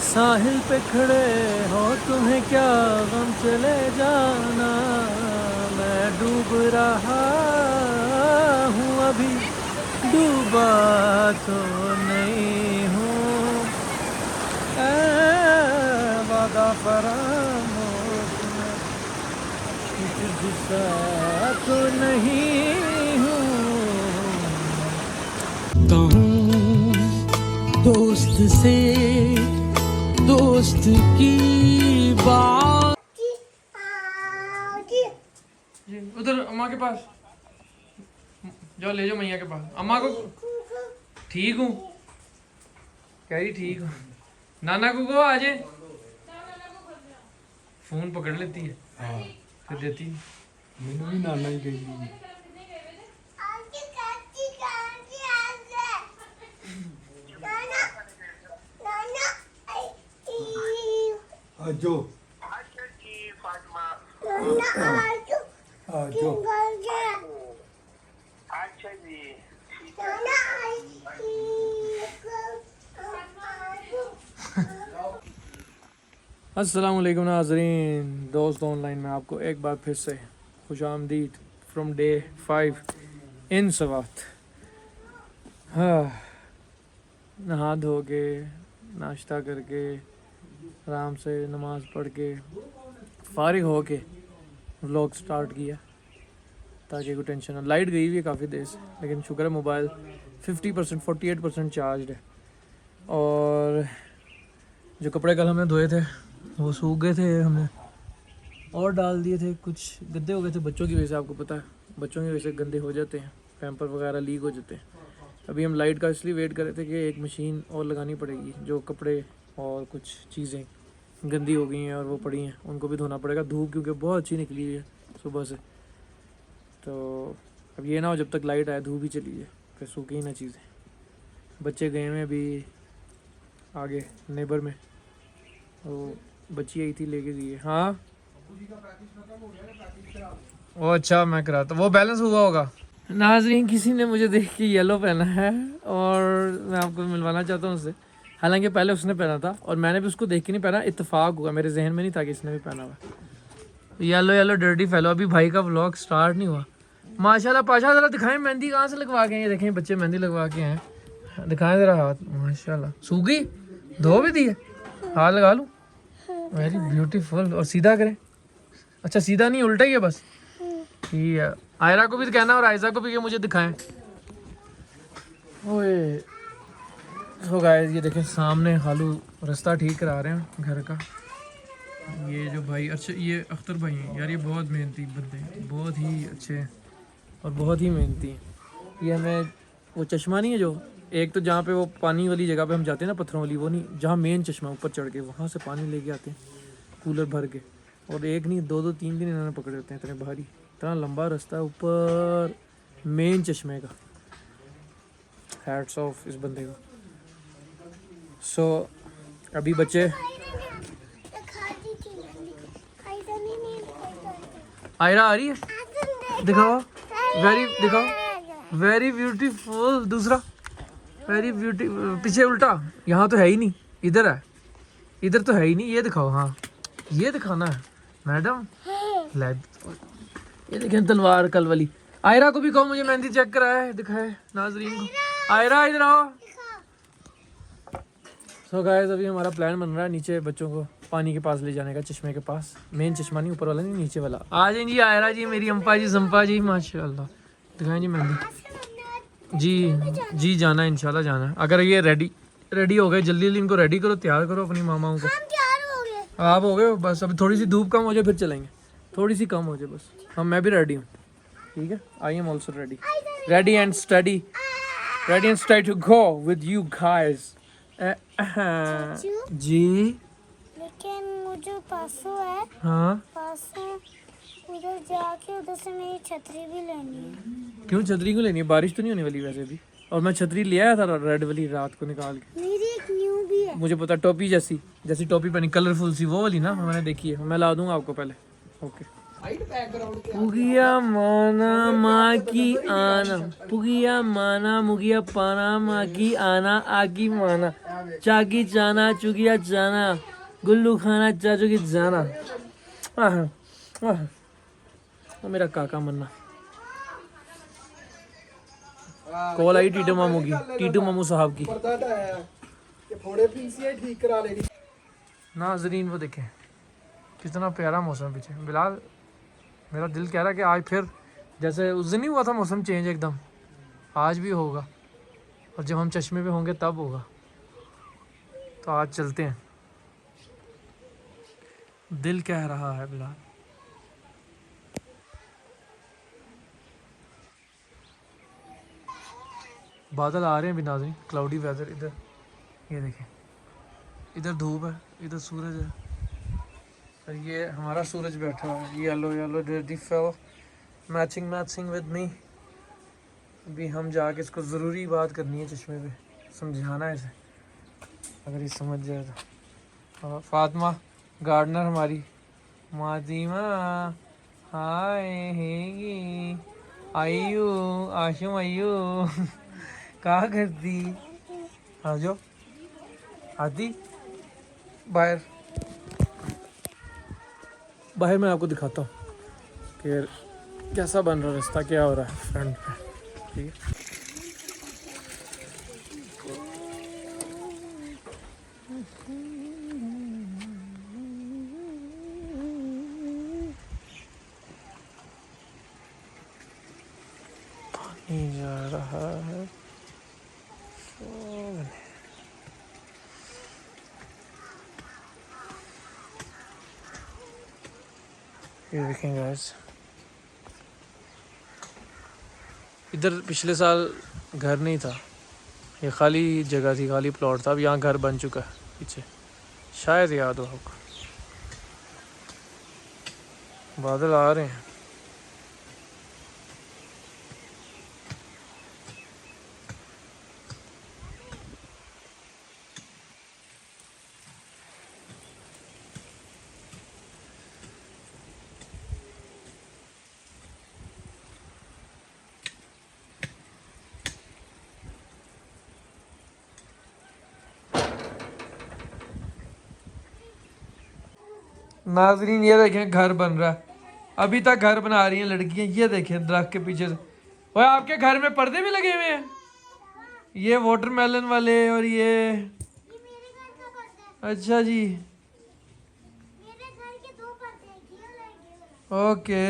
साहिल पे खड़े हो तुम्हें क्या गम, चले जाना। मैं डूब रहा हूँ अभी, डूबा तो नहीं हूँ। ऐ वादा फरामोश मैं तुझसा तो नहीं हूँ। तो हूँ दोस्त से दोस्त की बात। उधर अम्मा के पास जाओ, ले जाओ मैया के पास अम्मा को। ठीक हूँ, कह रही ठीक हूँ। नाना को आ जाए, फोन पकड़ लेती है। हाँ। फिर देती है। मैंने भी नाना ही कही। आजो आजो अच्छा जी। अस्सलाम वालेकुम नाज़रीन, दोस्त ऑनलाइन में आपको एक बार फिर से खुश आमदीद फ्रॉम डे 5 इन सवात। हाँ, नहा धो के नाश्ता करके आराम से नमाज़ पढ़ के फारिग हो के व्लॉग स्टार्ट किया ताकि कोई टेंशन ना। लाइट गई हुई है काफ़ी देर से, लेकिन शुक्र है मोबाइल 50% 48% चार्ज है। और जो कपड़े कल हमने धोए थे वो सूख गए थे, हमने और डाल दिए थे। कुछ गंदे हो गए थे बच्चों की वजह से, आपको पता है बच्चों की वजह से गंदे हो जाते हैं, पैम्पर वगैरह लीक हो जाते हैं। अभी हम लाइट का इसलिए वेट कर रहे थे कि एक मशीन और लगानी पड़ेगी, जो कपड़े और कुछ चीज़ें गंदी हो गई हैं और वो पड़ी हैं उनको भी धोना पड़ेगा। धूप क्योंकि बहुत अच्छी निकली हुई है सुबह से, तो अब ये ना हो जब तक लाइट आए धूप ही चली जाए, फिर सूखी ही ना चीज़ें। बच्चे गए हैं अभी आगे नेबर में, वो बच्ची आई थी लेके गई है। हाँ वो अच्छा मैं कराता, वो बैलेंस हुआ होगा। नाज़रीन, किसी ने मुझे देख के येलो पहना है और मैं आपको मिलवाना चाहता हूँ उससे। हालांकि पहले उसने पहना था और मैंने भी उसको देख के नहीं पहना, इत्तेफाक हुआ, मेरे जहन में नहीं था कि इसने भी पहना हुआ। येलो येलो डर्टी फैलो। अभी भाई का व्लॉग स्टार्ट नहीं हुआ। माशाल्लाह पाशा, ज़रा दिखाएं मेहंदी कहाँ से लगवा के हैं। ये देखें बच्चे मेहंदी लगवा के हैं, दिखाएं ज़रा हाथ। माशाल्लाह सूखी धो भी दी है, हाथ लगा लूँ। Very beautiful. और सीधा करें, अच्छा सीधा नहीं उल्टा ही है बस, ठीक है। आयरा को भी कहना और आयजा को भी कि मुझे दिखाएं। ओए तो गाइस ये देखें सामने खालू रास्ता ठीक करा रहे हैं घर का। ये जो भाई, अच्छा ये अख्तर भाई हैं यार, ये बहुत मेहनती बंदे हैं, बहुत ही अच्छे और बहुत ही मेहनती हैं। ये हमें वो चश्मा नहीं है जो एक तो जहाँ पे वो पानी वाली जगह पे हम जाते हैं ना, पत्थरों वाली, वो नहीं, जहाँ मेन चश्मा ऊपर चढ़ के वहाँ से पानी लेके आते हैं कूलर भर के। और एक नहीं दो दो तीन दिन इन्होंने पकड़े होते हैं, इतने भारी, इतना लंबा रास्ता है ऊपर मेन चश्मे का। हैट्स ऑफ इस बंदे को। सो अभी बच्चे आयरा आ रही है, दिखाओ वेरी ब्यूटीफुल। दूसरा वेरी ब्यूटी, पीछे उल्टा, यहाँ तो है ही नहीं, इधर है, इधर तो है ही नहीं, ये दिखाओ। हाँ ये दिखाना है मैडम। ये देखें तलवार कल वाली। आयरा को भी कहो मुझे मेहंदी चेक कराए, दिखाए नाजरीन को। आयरा इधर आओ। सो गाइस अभी हमारा प्लान बन रहा है नीचे बच्चों को पानी के पास ले जाने का, चश्मे के पास। मेन चश्मा नहीं ऊपर वाला, नहीं नीचे वाला। आ जाए जी आयरा जी, मेरी अम्पा जी संपा जी, माशाल्लाह। दिखाएं जी मेहंदी जी जाना है इंशाल्लाह जाना है। अगर ये रेडी हो गए, जल्दी जल्दी इनको रेडी करो, तैयार करो अपनी मामाओं को। आप हो गए बस, अभी थोड़ी सी धूप कम हो जाए फिर चलेंगे, थोड़ी सी कम हो जाए बस। हम मैं भी रेडी हूँ, ठीक है। I am also ready and steady to go with you guys. जी लेकिन मुझे परसों है, हाँ परसों उधर जाके उधर से मेरी छतरी भी लेनी है। क्यों छतरी को लेनी है? बारिश तो नहीं होने वाली वैसे भी। और मैं छतरी ले आया था रेड वाली रात को निकाल के। मेरी एक न्यू भी है, मुझे पता, टोपी जैसी टोपी पहनी, कलरफुल सी वो वाली ना, मैंने देखी है। मैं ला दूंगा आपको पहले, ओके। पुगिया माना माँ की आना, पुगिया माना मुगिया पाना माँ की आना आगी माना, चाकी चाना चुगिया जाना, गुल्लू खाना चाचू की जाना। आह, आह, वो मेरा काका मन्ना। कॉल आई टीटू मामू की, टीटू मामू साहब की। नाजरीन वो देखें कितना प्यारा मौसम पीछे। बिलाल मेरा दिल कह रहा है कि आज फिर जैसे उस दिन ही हुआ था मौसम चेंज एकदम, आज भी होगा। और जब हम चश्मे पे होंगे तब होगा। तो आज चलते हैं, दिल कह रहा है बिलाल। बादल आ रहे हैं भी नाज़रीन, क्लाउडी वेदर। इधर ये देखें, इधर धूप है, इधर सूरज है, और ये हमारा सूरज बैठा हुआ है। Yellow yellow ready fail matching matching with me. अभी हम जाके इसको ज़रूरी बात करनी है चश्मे पे, समझाना है इसे, अगर ये समझ जाए तो। और फातिमा गार्डनर हमारी, मादिमा हाय हेगी आयु आशुम आयु कहाँ करती आ जाओ आती बाहर। बाहर मैं आपको दिखाता हूँ कि कैसा बन रहा है रास्ता, क्या हो रहा है फ्रंट पे। ठीक है, पानी जा रहा है। ये देखें गाइस, इधर पिछले साल घर नहीं था, ये खाली जगह थी, खाली प्लॉट था। अब यहाँ घर बन चुका है पीछे, शायद याद हो आपको। बादल आ रहे हैं। नाजरीन ये देखें घर बन रहा है, अभी तक घर बना रही हैं लड़कियां। ये देखें दरख्त के पीछे से। और आपके घर में पर्दे भी लगे हुए हैं, ये वाटरमेलन वाले और ये मेरे घर का पर्दा है। अच्छा जी, मेरे घर के 2 पर्दे हैं, ये वाला है, ये वाला। ओके।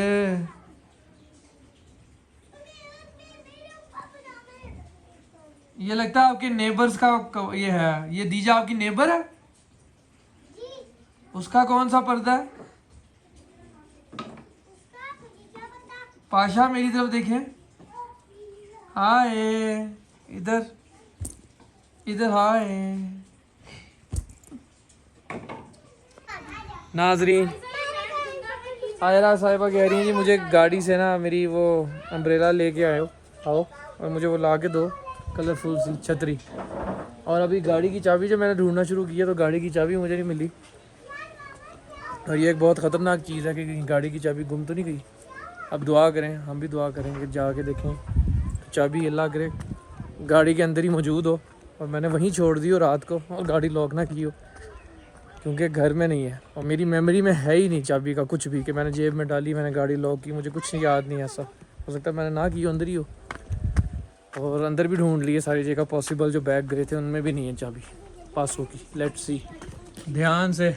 मेरे ऊपर पजामे। ये लगता है आपके नेबर्स का ये है, ये दीजा आपकी नेबर है। जी, उसका कौन सा पर्दा है? उसका मुझे क्या पता। पाशा मेरी तरफ देखें, हाय इधर इधर हाय। नाजरीन आयरा साहिबा कह रही हैं जी मुझे गाड़ी से ना मेरी वो अम्ब्रेला लेके आओ और मुझे वो ला के दो, कलरफुल सी छतरी। और अभी गाड़ी की चाबी जब मैंने ढूंढना शुरू किया तो गाड़ी की चाबी मुझे नहीं मिली। और ये एक बहुत ख़तरनाक चीज़ है कि कहीं गाड़ी की चाबी गुम तो नहीं गई। अब दुआ करें, हम भी दुआ करेंगे, जाके देखें तो चाबी अल्लाह करे गाड़ी के अंदर ही मौजूद हो और मैंने वहीं छोड़ दी हो रात को और गाड़ी लॉक ना की हो, क्योंकि घर में नहीं है और मेरी मेमोरी में है ही नहीं चाबी का कुछ भी कि मैंने जेब में डाली, मैंने गाड़ी लॉक की, मुझे कुछ याद नहीं। ऐसा हो सकता है मैंने ना की हो, अंदर ही हो। और अंदर भी ढूंढ लिए सारी जगह पॉसिबल, जो बैग गए थे उनमें भी नहीं है चाबी पासों की। लेट्स सी, ध्यान से,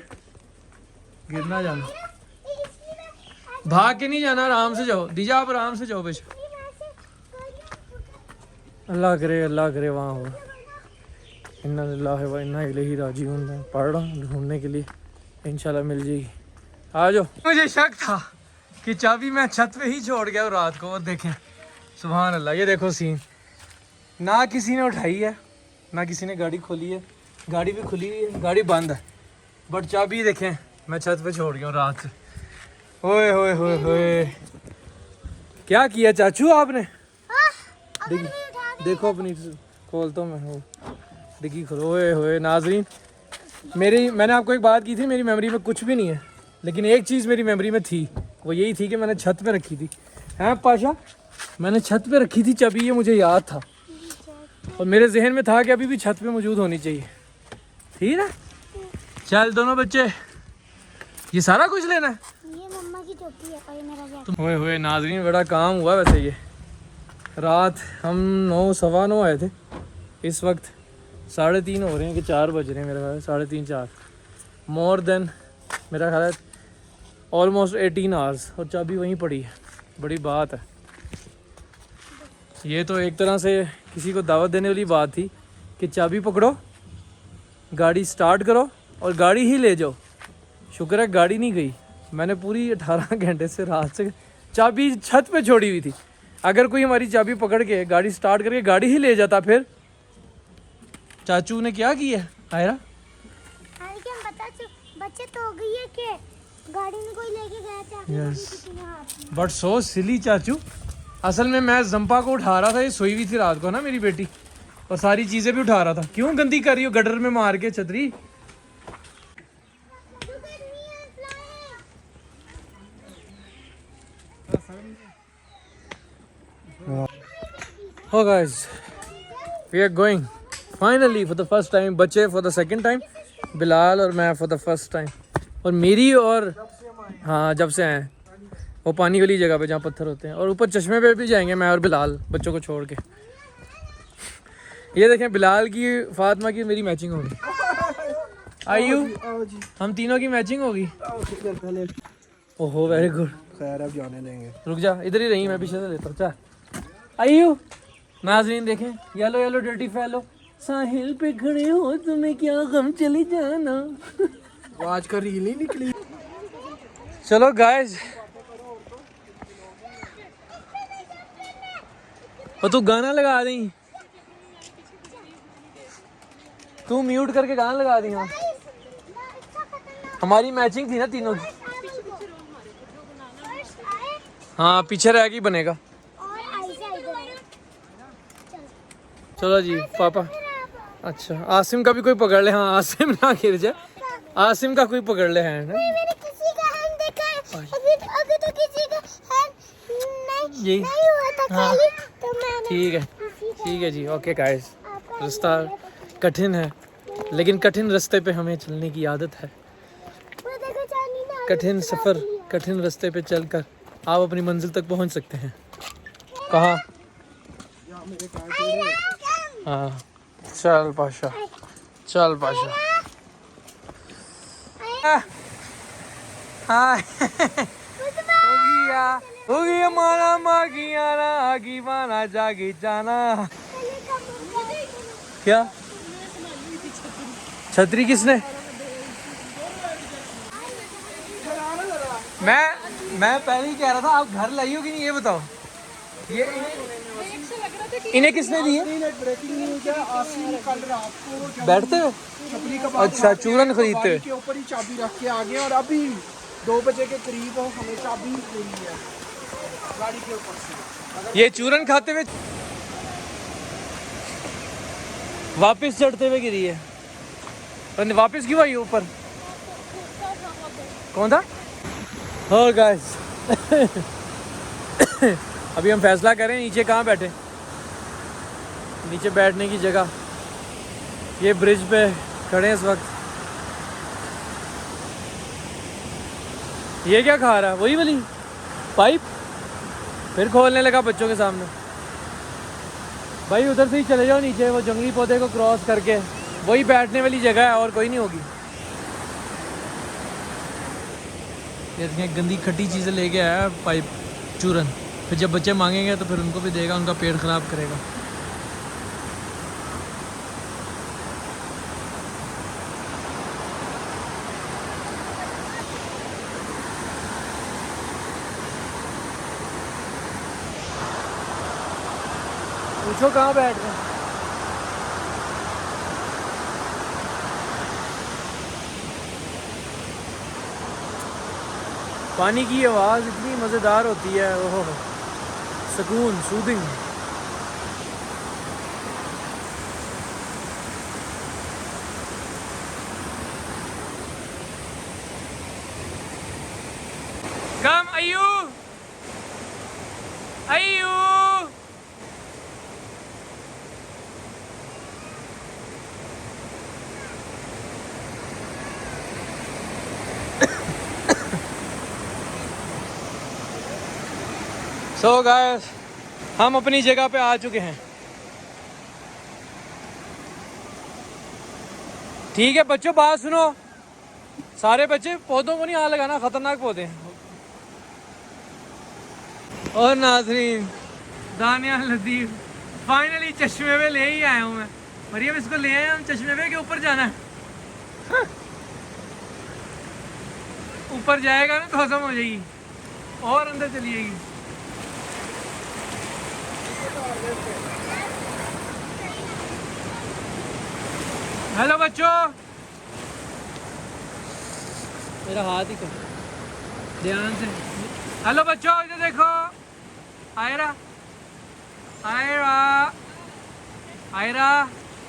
गिरना जाना, भाग के नहीं जाना, आराम से जाओ दीजा, आप आराम से जाओ बेशक। अल्लाह करे वहाँ हो। इन्ना लिल्लाहि व इन्ना इलैहि राजिऊन। मैं पढ़ रहा हूँ ढूंढने के लिए, इंशाल्लाह मिल जाएगी। आ जाओ। मुझे शक था कि चाबी मैं छत पे ही छोड़ गया रात को। और देखें सुभान अल्लाह, ये देखो सीन, ना किसी ने उठाई है ना किसी ने गाड़ी खोली है। गाड़ी भी खुली हुई है, गाड़ी बंद है, बट चाबी देखें मैं छत पे छोड़ गया रात से। ओए होए होए होए, क्या किया चाचू आपने? देखो अपनी खोलता हूँ मैं, डिग्गी खोलो। ओए होए नाजरीन, मैंने आपको एक बात की थी, मेरी मेमोरी में कुछ भी नहीं है, लेकिन एक चीज़ मेरी मेमोरी में थी वो यही थी कि मैंने छत पे रखी थी। हैं पाशा, मैंने छत पे रखी थी चाबी, ये मुझे याद था और मेरे जहन में था कि अभी भी छत पे मौजूद होनी चाहिए। ठीक है, चल दोनों बच्चे, ये सारा कुछ लेना है। ये मम्मा की टोपी है और ये मेरा जैकेट। होए होए नाज़रीन, बड़ा काम हुआ वैसे। ये रात हम 9 सवा 9 आए थे, इस वक्त 3:30 हो रहे हैं कि 4 बज रहे हैं मेरे ख्याल, 3:30 4, मोर देन मेरा ख्याल है ऑलमोस्ट 18 आवर्स, और चाबी वहीं पड़ी है। बड़ी बात है ये तो, एक तरह से किसी को दावत देने वाली बात थी कि चाबी पकड़ो, गाड़ी स्टार्ट करो और गाड़ी ही ले जाओ। शुक्र है गाड़ी नहीं गई। मैंने पूरी 18 घंटे से रात से चाबी छत पे छोड़ी हुई थी। अगर कोई हमारी चाबी पकड़ के गाड़ी स्टार्ट करके गाड़ी ही ले जाता, फिर चाचू ने क्या किया आयरा? हाँ, लेकिन बच्चे तो हो गई है कि गाड़ी में कोई लेके गया था। यस, बट सो सिली चाचू। असल में मैं जंपा को उठा रहा था, ये सोई हुई थी रात को ना मेरी बेटी, और सारी चीज़ें भी उठा रहा था। क्यों गंदी कर रही हो गटर में मार के छतरी? Oh guys, we are going finally for the first time. बच्चे for the second time, Bilal और मैं for the first time। और मेरी और हाँ जब से आए वो पानी वाली जगह पे जहाँ पत्थर होते हैं, और ऊपर चश्मे पे भी जाएंगे मैं और बिलाल बच्चों को छोड़ के। ये देखें, बिलाल की, फातिमा की मेरी मैचिंग होगी। आयु, हम तीनों की मैचिंग होगी। ओहो वेरी गुड। खैर अब जाने देंगे। रुक जा, इधर ही रही, मैं पीछे से लेता हूँ। चल आयु, नाज़रीन देखें, येलो येलो डर्टी फैलो, साहिल पे खड़े हो तुम्हें क्या गम, चली जाना। वो आज का रील ही निकली। चलो गाइस, और तू गाना लगा दी, तू म्यूट करके गाना लगा दी। हाँ, हमारी मैचिंग थी ना तीनों की। हाँ पीछे रह के ही बनेगा। चलो जी पापा। अच्छा आसिम का भी कोई पकड़ ले। हाँ आसिम ना गिर जाए, आसिम का कोई पकड़ ले हैंड। मैंने किसी का हैंड देखा है, अभी तो किसी का हैंड यही नहीं हुआ था खाली, तो मैंने ठीक है जी। ओके गाइस, रास्ता कठिन है, लेकिन कठिन रास्ते पे हमें चलने की आदत है। वो देखो चांदी ना, कठिन सफ़र, कठिन रास्ते पे चलकर आप अपनी मंजिल तक पहुंच सकते हैं। कहाँ? हाँ चल पाशा, चल पाशा। होगी हमारा मागियाना, आगी माना जागी जाना। क्या छतरी किसने? मैं पहले ही कह रहा था, आप घर लाई हो कि नहीं ये बताओ। ये इन्हें किसने दी है? बैठते हुए? अच्छा चूरन खरीदते हुए। के ऊपर ही चाबी रख के आ गए और अभी 2 बजे के करीब हमें चाबी देनी है गाड़ी के ऊपर से। ये चूरन खाते हुए वापस चढ़ते हुए गिरी है, और वापस क्यों आई ऊपर? कौन था? और गाइस अभी हम फैसला करें नीचे कहाँ बैठे। नीचे बैठने की जगह, ये ब्रिज पे खड़े हैं इस वक्त। ये क्या खा रहा है? वही वाली पाइप फिर खोलने लगा बच्चों के सामने। भाई उधर से ही चले जाओ नीचे, वो जंगली पौधे को क्रॉस करके, वही बैठने वाली जगह है और कोई नहीं होगी। ये गंदी खट्टी चीज़ें लेके आया पाइप चूरन, फिर जब बच्चे मांगेंगे तो फिर उनको भी देगा, उनका पेट खराब करेगा। पूछो कहाँ बैठ गए? पानी की आवाज़ इतनी मज़ेदार होती है, ओहो सुकून, सूदिंग। कम अय्यू अय्यू सो गाइस हम अपनी जगह पे आ चुके हैं। ठीक है बच्चों, बात सुनो। सारे बच्चे पौधों को नहीं हाथ लगाना, खतरनाक पौधे हैं। और नाजरीन, दानिया लतीफ़ फाइनली चश्मे पे ले ही आया हूँ मैं। मरियम इसको ले आए हम चश्मे पे के ऊपर जाना है। ऊपर जाएगा ना तो हजम हो जाएगी और अंदर चली जाएगी। हेलो बच्चों, मेरा हाथ ही कर ध्यान से। हेलो बच्चों, इधर देखो। आयरा आयरा आयरा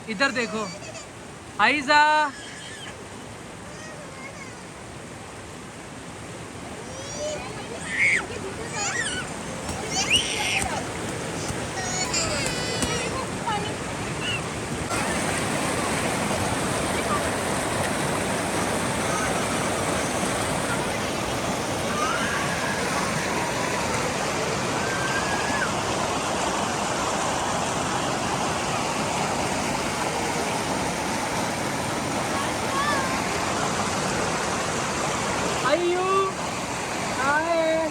इधर देखो। आइजा आयु आए।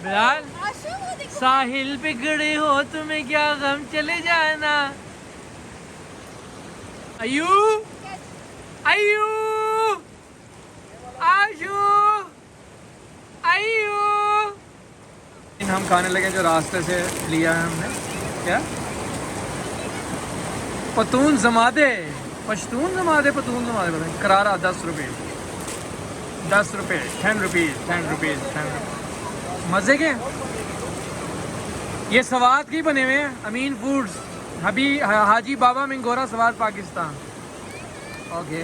बिलाल, साहिल पे खड़े हो, तुम्हें क्या गम, चले जाना। अयू अयू आशू अयू। हम खाने लगे जो रास्ते से लिया है हमने। क्या पतून जमादे, पश्तून जमादे, पतून जमादे पता नहीं। करारा 10 रुपये, 10 रुपये, 10 रुपीज़, 10 रुपीज़, 10 रुपीज़। मज़े के ये सवात के ही बने हुए हैं। अमीन फूड्स, हाजी बाबा मिंगोरा, सवात पाकिस्तान। ओके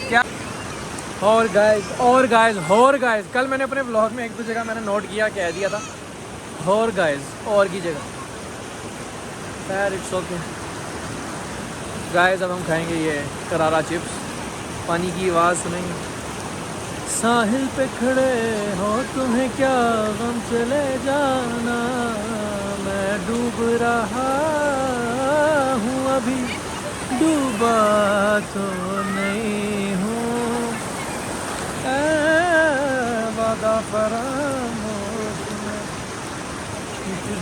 क्या। और गाइस कल मैंने अपने ब्लॉग में एक दो जगह मैंने नोट किया, कह दिया था और गाइस और की जगह। खैर इट्स ओके गाइस। अब हम खाएंगे ये करारा चिप्स, पानी की आवाज़ सुनेंगे। साहिल पे खड़े हो, तुम्हें क्या गम, चले जाना। मैं डूब रहा हूँ, अभी डूबा तो नहीं हूँ। वादा फरामोश में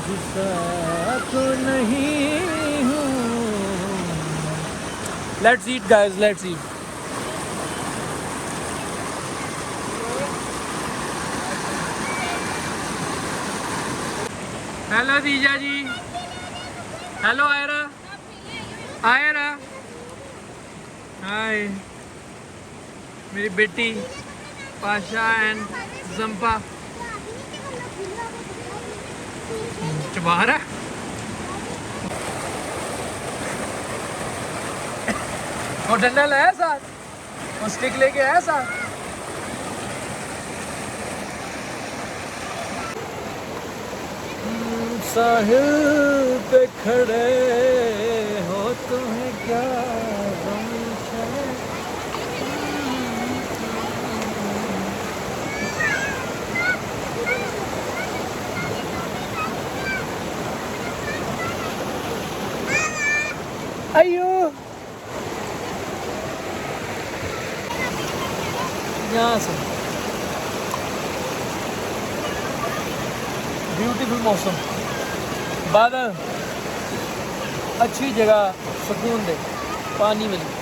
तुझसा तो नहीं हूँ। Let's eat guys, let's eat. Hello Deeja ji. Hello Aira Aira. Hi मेरी बेटी पाशा एंड जंपा। चबा रहा है। और डंडा लाया साथ, और स्टिक लेके आया साथ। साहिल पे खड़े हो, तुम्हें क्या गम है। अयो यहाँ से ब्यूटीफुल मौसम, बादल, अच्छी जगह, सुकून दे, पानी मिले।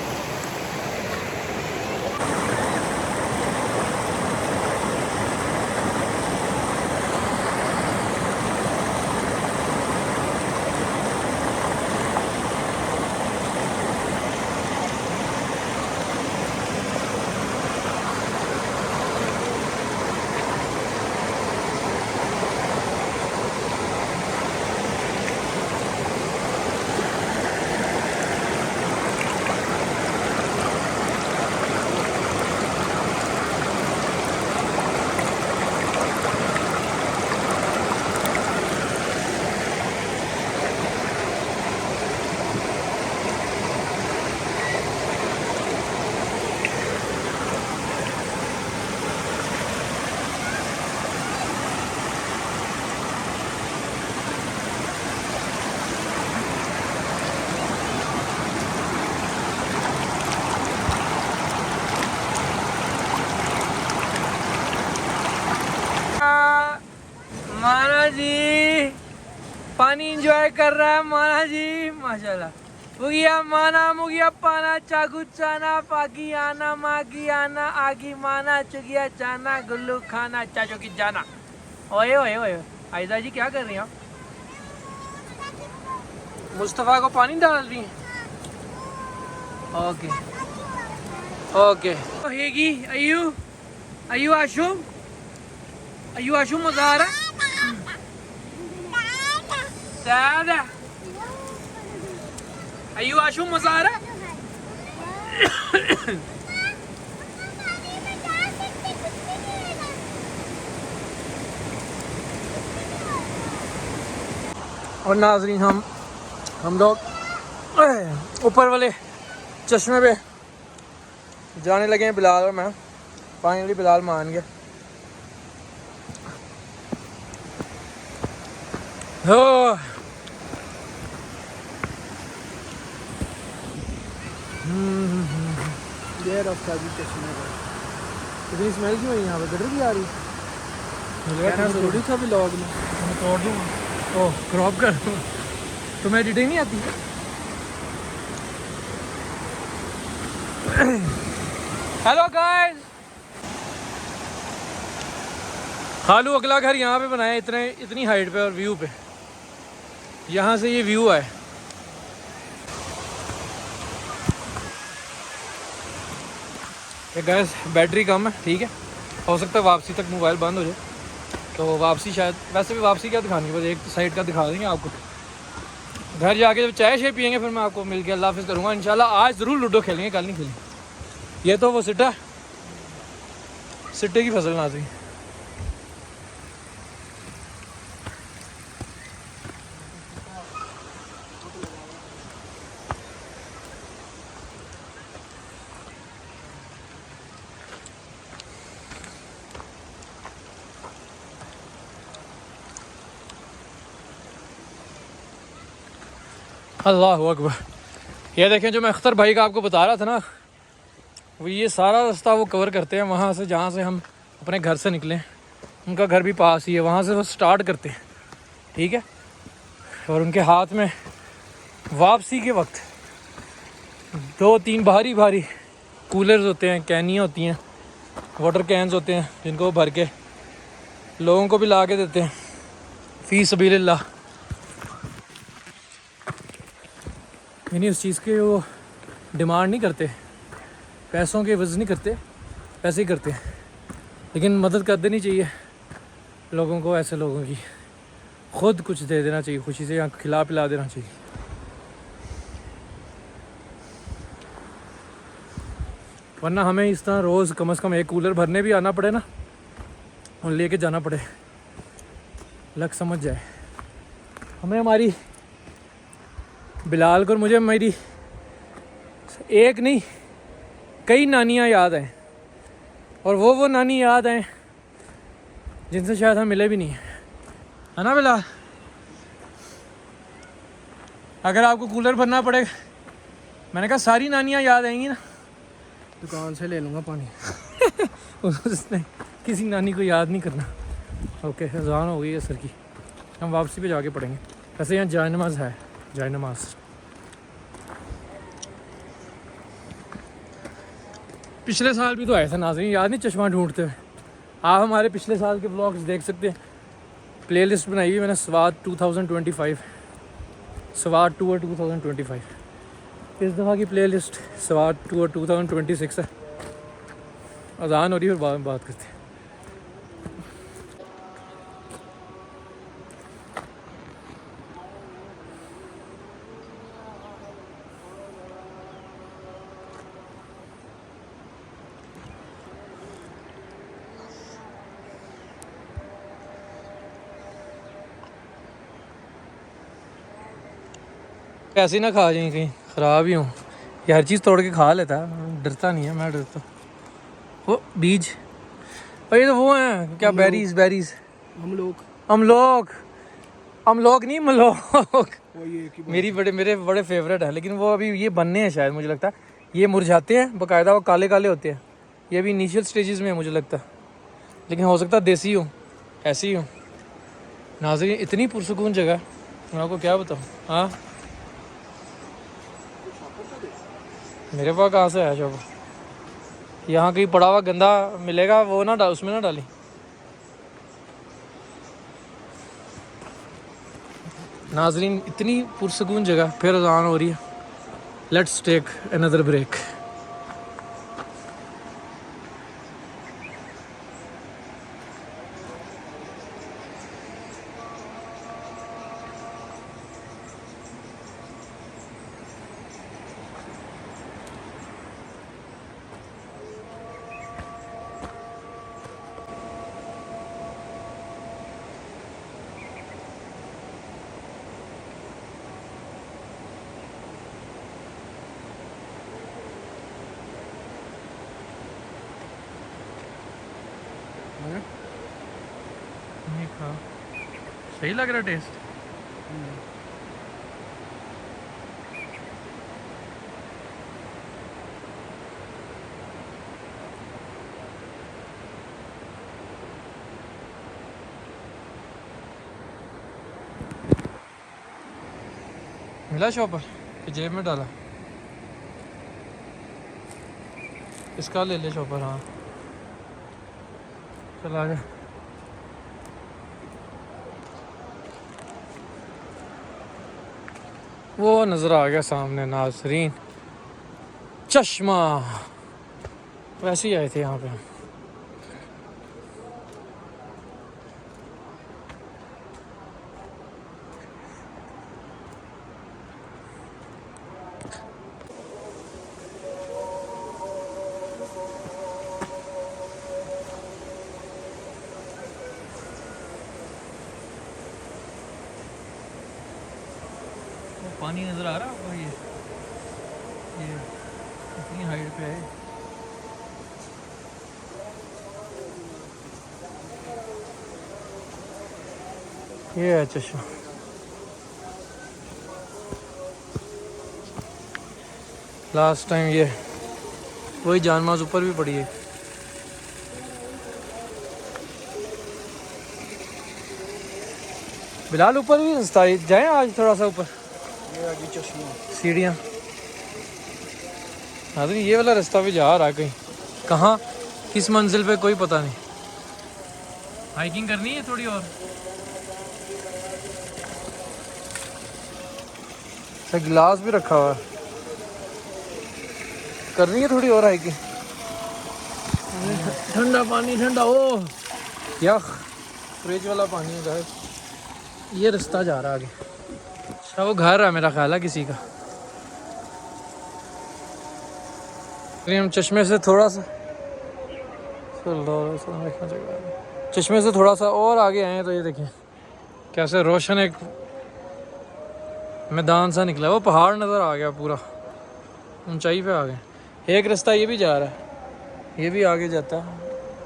पानी एंजॉय कर रहा है माना जी माशाल्लाह। मुगिया माना मुगिया पाना चाकू चाना पागी आना मागी आना आगी माना चुगिया चाना गुल्लू खाना चाचो की जाना। ओए ओए ओए आयदा जी क्या कर रही हैं आप? मुस्तफ़ा को पानी डाल रही हैं। ओके ओके हेगी अयू अयू आशुम मजा आ रहा है? Dad, अयू आशुम मजा आ रहा है? और नाज़रीन हम लोग ऊपर वाले चश्मे पे जाने लगे हैं। बिलाल और मैं फाइनली बिलाल मान गया। हो देर ऑफ शादी चश्मे का इतनी स्मेल क्यों है यहाँ पे? गटर भी आ रही कहना जरूरी था व्लॉग में। मैं तोड़ दूँगा। ओह क्रॉप कर दूँ तुम्हें एडिटिंग नहीं आती? हेलो गाइस, खालू अगला घर यहाँ पे बनाया इतनी हाइट पे और व्यू पे। यहाँ से ये व्यू है। गैस बैटरी कम है, ठीक है, हो सकता है वापसी तक मोबाइल बंद हो जाए। तो वापसी शायद, वैसे भी वापसी क्या दिखानी है, बस एक साइड का दिखा देंगे आपको। घर जाके जब चाय शाय पियेंगे फिर मैं आपको मिल के अल्लाह हाफिज़ करूँगा इंशाल्लाह। आज ज़रूर लूडो खेलेंगे, कल नहीं खेलेंगे। ये तो वो सिट्टा सिट्टे की फसल नाज़ी। अल्लाह अकबर। ये देखें जो मैं अख्तर भाई का आपको बता रहा था ना, वो ये सारा रास्ता वो कवर करते हैं वहाँ से, जहाँ से हम अपने घर से निकले। उनका घर भी पास ही है, वहाँ से वो स्टार्ट करते हैं, ठीक है। और उनके हाथ में वापसी के वक्त 2-3 भारी भारी कूलर्स होते हैं, कैनियाँ होती हैं, वाटर कैंस होते हैं, जिनको वो भर के लोगों को भी ला के देते हैं फ़ी सबीलिल्लाह। यानी उस चीज़ के वो डिमांड नहीं करते, पैसों के वज़न नहीं करते, पैसे ही करते हैं। लेकिन मदद कर देनी चाहिए लोगों को, ऐसे लोगों की ख़ुद कुछ दे देना चाहिए, खुशी से, या खिला पिला देना चाहिए। वरना हमें इस तरह रोज़ कम से कम एक कूलर भरने भी आना पड़े ना, और लेके जाना पड़े, लग समझ जाए हमें। हमारी बिलाल को और मुझे मेरी एक नहीं कई नानियाँ याद हैं, और वो नानी याद हैं जिनसे शायद हम मिले भी नहीं, है ना बिलाल? अगर आपको कूलर भरना पड़े, मैंने कहा सारी नानियाँ याद आएंगी ना। दुकान से ले लूँगा पानी। उसने किसी नानी को याद नहीं करना। ओके, अज़ान हो गई है सर की, हम वापसी पे जाके पढ़ेंगे। वैसे यहाँ जाए नमाज है, जाए नमाज। पिछले साल भी तो आए थे नाज़रीन, याद नहीं, चश्मा ढूंढते हुए। आप हमारे पिछले साल के व्लॉग्स देख सकते हैं, प्लेलिस्ट बनाई हुई मैंने स्वात 2025, स्वात टूर 2025। इस दफ़ा की प्लेलिस्ट स्वात टूर 2026 है। अज़ान हो रही है और बाद में बात करते हैं। ऐसे ना खा जाए कहीं ख़राब ही हूँ। ये हर चीज़ तोड़ के खा लेता है, डरता नहीं है, मैं डरता। वो बीज, और ये तो वो हैं क्या, बेरीज अमलोक नहीं मलोक। मेरे बड़े फेवरेट है, लेकिन वो अभी ये बनने हैं शायद, मुझे लगता है ये मुरझाते हैं बाकायदा, वो काले काले होते हैं। ये अभी इनिशियल स्टेजेस में है मुझे लगता है, लेकिन हो सकता है देसी हो, ऐसी हो। नाज़रीन इतनी पुरसुकून जगह, मैं आपको क्या बताऊँ। हाँ मेरे पास कहाँ से आया शॉपर। यहाँ कहीं पड़ा हुआ गंदा मिलेगा वो ना डाल, उसमें ना डाली। नाजरीन इतनी पुरसकून जगह फिर अजान हो रही है। Let's take another break. सही लग रहा टेस्ट। मिला शॉपर कि जेब में डाला। इसका ले ले शॉपर। हाँ चल आ जा। वो नज़र आ गया सामने नाजरीन, चश्मा। वैसे ही आए थे यहाँ पे। वो पानी नज़र आ रहा है आपको। ये इतनी हाइट पे है। ये है चश्मा। लास्ट टाइम ये वही जानमाज ऊपर भी पड़ी है। बिलाल ऊपर भी रास्ता है, जाएं आज थोड़ा सा ऊपर। ये आगे चश्मा सीढ़ियाँ। हाँ तो ये वाला रास्ता भी जा रहा है कहीं, कहाँ किस मंजिल पे कोई पता नहीं। हाइकिंग करनी है थोड़ी और। अच्छा गिलास भी रखा हुआ है। करनी है थोड़ी और हाइकिंग। ठंडा पानी ठंडा। ओ या फ्रिज वाला पानी है गाइस। ये रास्ता जा रहा है आगे। अच्छा वो घर है मेरा ख्याल है किसी का। हम चश्मे से थोड़ा सा चश्मे से थोड़ा सा और आगे आए तो ये देखिए कैसे रोशन एक मैदान सा निकला। वो पहाड़ नज़र आ गया पूरा, ऊंचाई पे आ गए। एक रास्ता ये भी जा रहा है, ये भी आगे जाता है,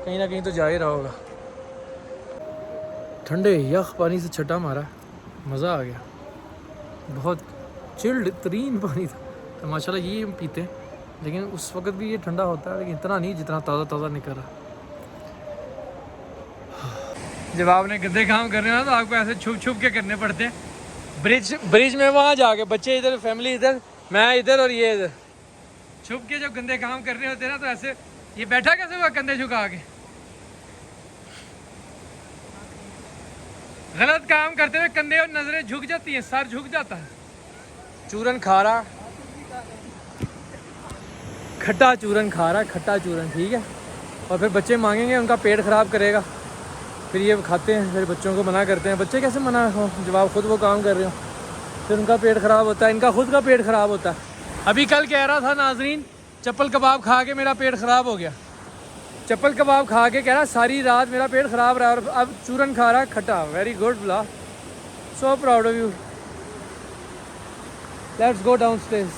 कहीं ना कहीं तो जा ही रहा होगा। ठंडे यख पानी से छटा मारा, मज़ा आ गया। बहुत चिल्ड तरीन पानी था। तो माशाल्लाह ये हम पीते हैं, लेकिन उस वक्त भी ये ठंडा होता है, लेकिन इतना नहीं जितना ताज़ा ताज़ा निकल रहा। जब आपने गंदे काम करने ना तो आपको ऐसे छुप छुप के करने पड़ते हैं। ब्रिज में वहाँ जाके बच्चे इधर, फैमिली इधर, मैं इधर और ये इधर छुप के जब गंदे काम करने होते हैं ना तो ऐसे। ये बैठा कैसे हुआ कंधे झुका के। गलत काम करते हुए कंधे और नजरें झुक जाती हैं, सर झुक जाता है। चूरन खा रहा, खट्टा चूरन खा रहा, खट्टा चूरन, ठीक है। और फिर बच्चे मांगेंगे, उनका पेट ख़राब करेगा, फिर ये खाते हैं, फिर बच्चों को मना करते हैं। बच्चे कैसे मना हो जब आप खुद वो काम कर रहे हो। फिर उनका पेट ख़राब होता है, इनका खुद का पेट ख़राब होता है। अभी कल कह रहा था नाजरीन, चप्पल कबाब खा के मेरा पेट ख़राब हो गया। चप्पल कबाब खा के कह रहा सारी रात मेरा पेट ख़राब रहा, और अब चूरन खा रहा है खट्टा। वेरी गुड बुला, so proud of you. Let's go down stage.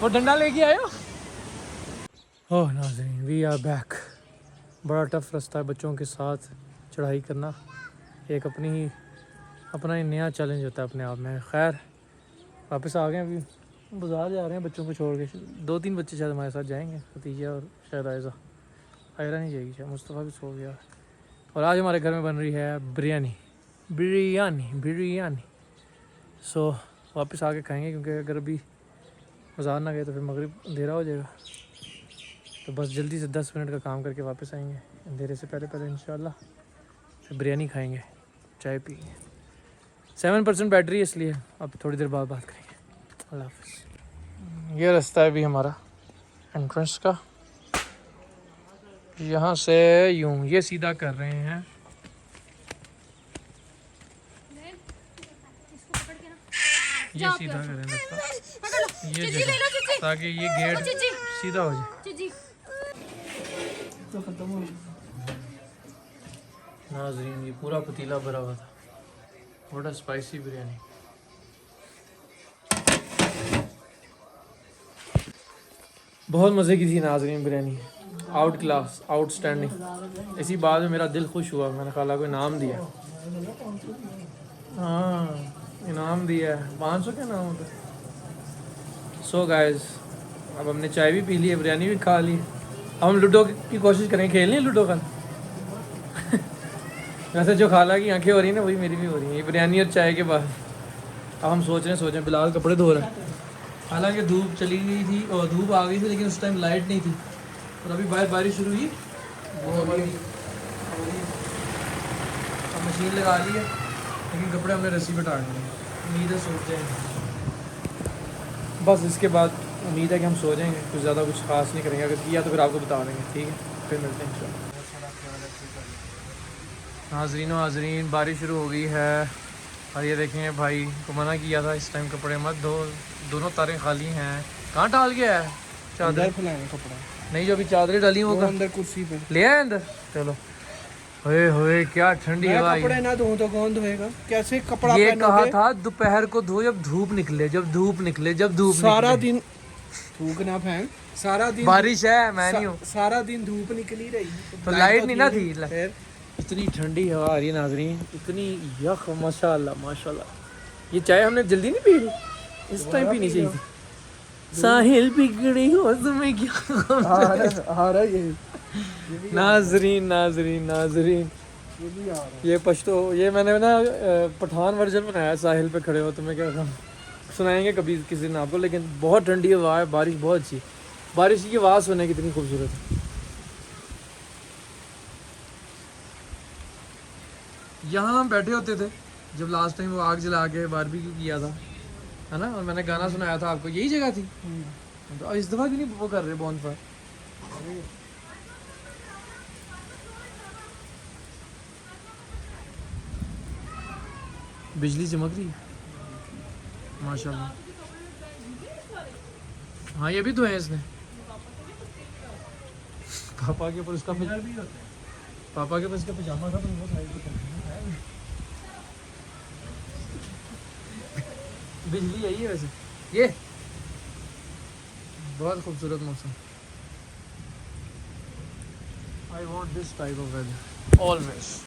वो डंडा लेके आयो। ओह नाज़रीन, वी आर बैक। बड़ा टफ रास्ता है बच्चों के साथ चढ़ाई करना, एक अपना ही नया चैलेंज होता है अपने आप में। खैर वापस आ गए, अभी बाज़ार जा रहे हैं बच्चों को छोड़ के। 2-3 बच्चे शायद हमारे साथ जाएंगे, खतीजा और शायद आयरा नहीं जाएगी, शायद मुस्तफ़ा भी सो गया। और आज हमारे घर में बन रही है बिरयानी। सो वापस आके खाएंगे, क्योंकि अगर अभी बाजार ना गए तो फिर मगरिब अंधेरा हो जाएगा। तो बस जल्दी से 10 मिनट का काम करके वापस आएंगे अंधेरे से पहले पहले इंशाल्लाह। फिर बिरयानी खाएंगे, चाय पिएंगे। 7% बैटरी है, इसलिए अब थोड़ी देर बाद बात करेंगे। अल्लाह हाफ़िज़। ये रास्ता है अभी हमारा एंट्रेंस का। यहाँ से यूँ ये सीधा कर रहे हैं, ये सीधा करें रास्ता, ये जगह, ताकि ये गेट सीधा हो जाए। तो खत्म हो नाज़रीन ये पूरा पतीला भरा हुआ था। बड़ा स्पाइसी बिरयानी। बहुत मज़े की थी नाज़रीन बिरयानी, आउट क्लास, आउटस्टैंडिंग। इसी बात में मेरा दिल खुश हुआ, मैंने खाला को इनाम दिया। हाँ इनाम दिया है, 500 का इनाम होता है। सो गाइस अब हमने चाय भी पी ली है, बिरयानी भी खा ली। अब हम लूडो की कोशिश करें, खेलने लूडो का। वैसे जो खाला की आंखें हो रही हैं ना, वही मेरी भी हो रही हैं, ये बिरयानी और चाय के बाद। अब हम सोच रहे हैं बिलाल कपड़े धो रहा है। हालांकि धूप चली गई थी और धूप आ गई थी, लेकिन उस टाइम लाइट नहीं थी, और अभी बाहर बारिश शुरू हुई। अब मशीन लगा ली है, लेकिन कपड़े हमने रस्सी पर टांग लिए। उम्मीद है सो जाएंगे, बस इसके बाद उम्मीद है कि हम सो जाएंगे। कुछ ज़्यादा कुछ खास नहीं करेंगे, अगर किया तो फिर आपको बता देंगे, ठीक है? फिर मिलते हैं इंशाल्लाह। नाज़रीन व नाज़रीन बारिश शुरू हो गई है, और ये देखें भाई को मना किया था इस टाइम कपड़े मत धो, दोनों तारें खाली हैं। कहाँ डाल गया है चादर? फैलाएंगे कपड़ा नहीं, जो अभी चादरें डाली वो अंदर कुर्सी पे ले आए अंदर। चलो होए होए क्या ठंडी हवा आई। कपड़े ना धो तो कौन धोएगा? कैसे कपड़ा ये पहनोगे? कहा था दोपहर को धो, जब धूप निकले, जब धूप निकले, जब धूप सारा निकले। दिन थूक ना फेंक, सारा दिन बारिश है, मैं नहीं हूँ। सारा दिन धूप निकली रही तो लाइट नहीं ना थी थी। फिर इतनी ठंडी हवा आ रही है नाज़रीन, इतनी यख, माशाल्लाह माशाल्लाह। ये चाय हमने जल्दी नहीं पी ली, इस टाइम पीनी चाहिए थी। साहिल बिगड़ी हो तुम्हें क्या आ रहा ये नाज़रीन नाज़रीन नाज़रीन, ये भी आ रहा ये पश्तो, ये मैंने ना पठान वर्जन बनाया, साहिल पे खड़े हो तुम्हें क्या काम। सुनाएंगे कभी किसी दिन आपको, लेकिन बहुत ठंडी हवा है, बारिश बहुत अच्छी। बारिश की आवाज़ सुनने कितनी खूबसूरत है। यहाँ हम बैठे होते थे जब लास्ट टाइम वो आग जला के बारबेक्यू किया था, है ना, और मैंने गाना सुनाया था आपको, यही जगह थी। तो इस दफ़ा क्यों नहीं वो कर रहे बॉनफायर? बिजली चमक रही है माशाल्लाह। हाँ ये भी तो है इसने। पापा के ऊपर उसका पापा के पास इसका पजामा था, तो वो साइड पे बिजली यही है वैसे। ये बहुत खूबसूरत मौसम। I want this type of weather always.